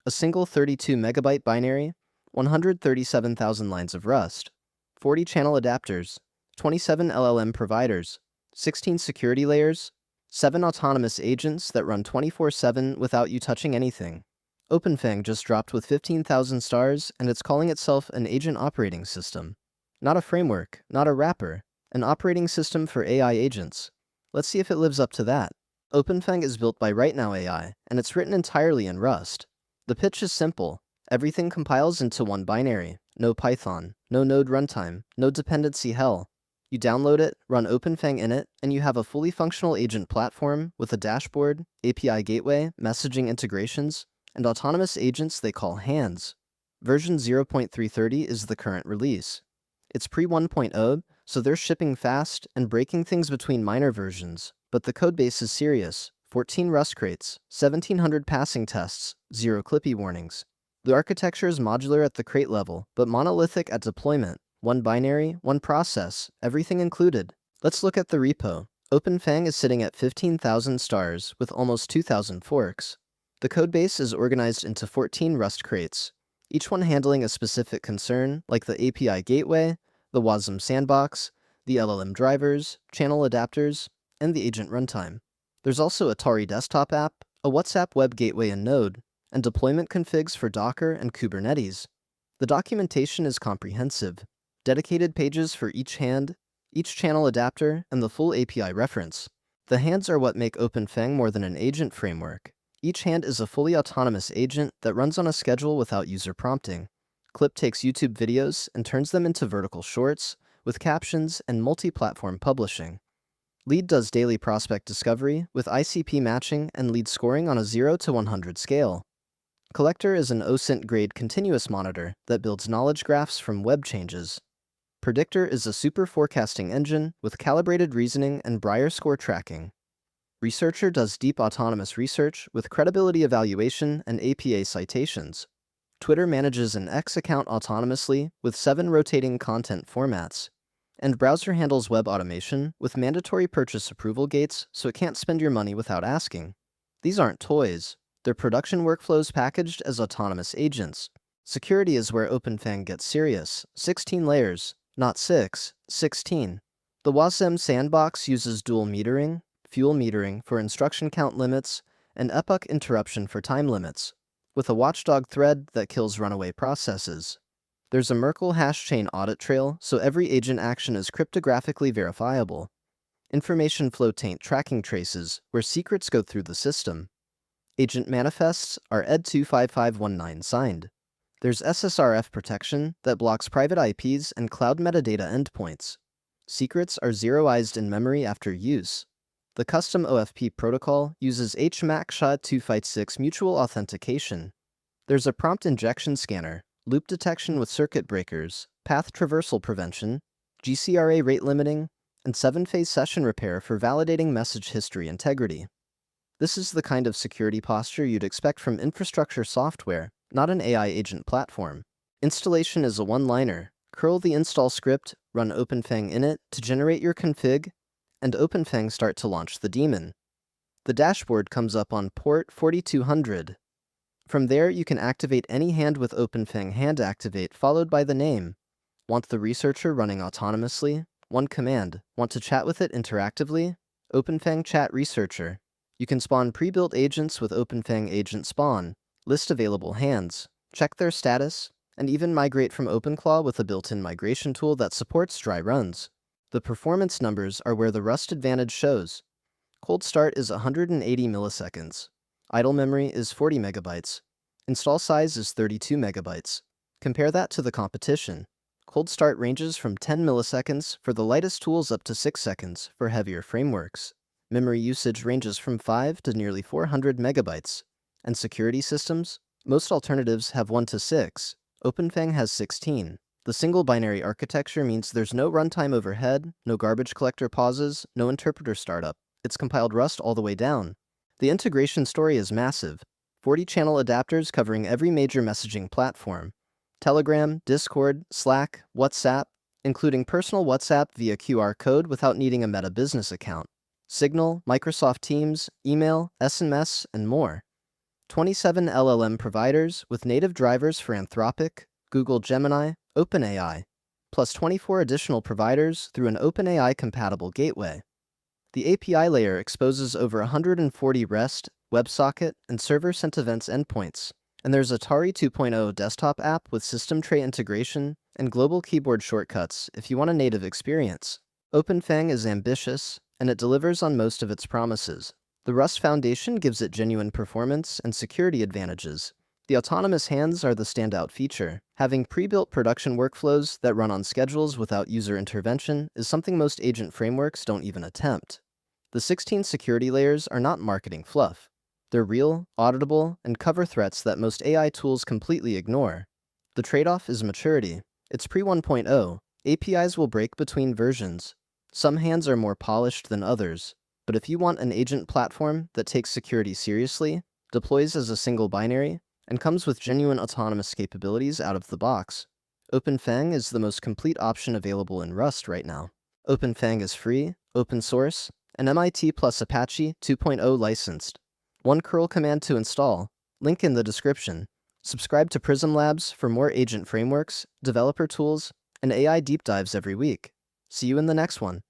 a single 32 megabyte binary, 137,000 lines of Rust, 40 channel adapters, 27 LLM providers, 16 security layers, 7 autonomous agents that run 24/7 without you touching anything. OpenFang just dropped with 15,000 stars, and it's calling itself an agent operating system. Not a framework, not a wrapper, an operating system for AI agents. Let's see if it lives up to that. OpenFang is built by RightNow AI, and it's written entirely in Rust. The pitch is simple. Everything compiles into one binary. No Python, no Node runtime, no dependency hell. You download it, run OpenFang in it, and you have a fully functional agent platform with a dashboard, API gateway, messaging integrations, and autonomous agents they call hands. Version 0.330 is the current release. It's pre-1.0, so they're shipping fast and breaking things between minor versions, but the codebase is serious. 14 Rust crates, 1,700 passing tests, 0 Clippy warnings. The architecture is modular at the crate level, but monolithic at deployment. One binary, one process, everything included. Let's look at the repo. OpenFang is sitting at 15,000 stars with almost 2,000 forks. The codebase is organized into 14 Rust crates, each one handling a specific concern, like the API gateway, the WASM sandbox, the LLM drivers, channel adapters, and the agent runtime. There's also a Atari desktop app, a WhatsApp web gateway in Node, and deployment configs for Docker and Kubernetes. The documentation is comprehensive. Dedicated pages for each hand, each channel adapter, and the full API reference. The hands are what make OpenFang more than an agent framework. Each hand is a fully autonomous agent that runs on a schedule without user prompting. Clip takes YouTube videos and turns them into vertical shorts with captions and multi-platform publishing. Lead does daily prospect discovery with ICP matching and lead scoring on a 0 to 100 scale. Collector is an OSINT-grade continuous monitor that builds knowledge graphs from web changes. Predictor is a super forecasting engine with calibrated reasoning and Brier score tracking. Researcher does deep autonomous research with credibility evaluation and APA citations. Twitter manages an X account autonomously with 7 rotating content formats. And Browser handles web automation with mandatory purchase approval gates so it can't spend your money without asking. These aren't toys. They're production workflows packaged as autonomous agents. Security is where OpenFang gets serious. 16 layers, not 6, 16. The WASM sandbox uses dual metering, fuel metering for instruction count limits, and epoch interruption for time limits, with a watchdog thread that kills runaway processes. There's a Merkle hash chain audit trail, so every agent action is cryptographically verifiable. Information flow taint tracking traces, where secrets go through the system. Agent manifests are ED25519 signed. There's SSRF protection that blocks private IPs and cloud metadata endpoints. Secrets are zeroized in memory after use. The custom OFP protocol uses HMAC SHA-256 mutual authentication. There's a prompt injection scanner, loop detection with circuit breakers, path traversal prevention, GCRA rate limiting, and 7-phase session repair for validating message history integrity. This is the kind of security posture you'd expect from infrastructure software, not an AI agent platform. Installation is a one-liner. Curl the install script, run OpenFang init to generate your config, and OpenFang start to launch the daemon. The dashboard comes up on port 4200. From there, you can activate any hand with OpenFang hand activate followed by the name. Want the researcher running autonomously? One command. Want to chat with it interactively? OpenFang Chat Researcher. You can spawn pre-built agents with OpenFang Agent Spawn, list available hands, check their status, and even migrate from OpenClaw with a built-in migration tool that supports dry runs. The performance numbers are where the Rust advantage shows. Cold start is 180 milliseconds. Idle memory is 40 megabytes. Install size is 32 megabytes. Compare that to the competition. Cold start ranges from 10 milliseconds for the lightest tools up to 6 seconds for heavier frameworks. Memory usage ranges from 5 to nearly 400 megabytes. And security systems? Most alternatives have 1 to 6. OpenFang has 16. The single binary architecture means there's no runtime overhead, no garbage collector pauses, no interpreter startup. It's compiled Rust all the way down. The integration story is massive. 40 channel adapters covering every major messaging platform. Telegram, Discord, Slack, WhatsApp, including personal WhatsApp via QR code without needing a Meta business account. Signal, Microsoft Teams, email, SMS, and more. 27 LLM providers with native drivers for Anthropic, Google Gemini, OpenAI, plus 24 additional providers through an OpenAI-compatible gateway. The API layer exposes over 140 REST, WebSocket, and server-sent events endpoints, and there's Atari 2.0 desktop app with system tray integration and global keyboard shortcuts if you want a native experience. OpenFang is ambitious, and it delivers on most of its promises. The Rust Foundation gives it genuine performance and security advantages. The autonomous hands are the standout feature. Having pre-built production workflows that run on schedules without user intervention is something most agent frameworks don't even attempt. The 16 security layers are not marketing fluff. They're real, auditable, and cover threats that most AI tools completely ignore. The trade-off is maturity. It's pre-1.0. APIs will break between versions. Some hands are more polished than others. But if you want an agent platform that takes security seriously, deploys as a single binary, and comes with genuine autonomous capabilities out of the box, OpenFang is the most complete option available in Rust right now. OpenFang is free, open source, and MIT plus Apache 2.0 licensed. One curl command to install, link in the description. Subscribe to Prism Labs for more agent frameworks, developer tools, and AI deep dives every week. See you in the next one.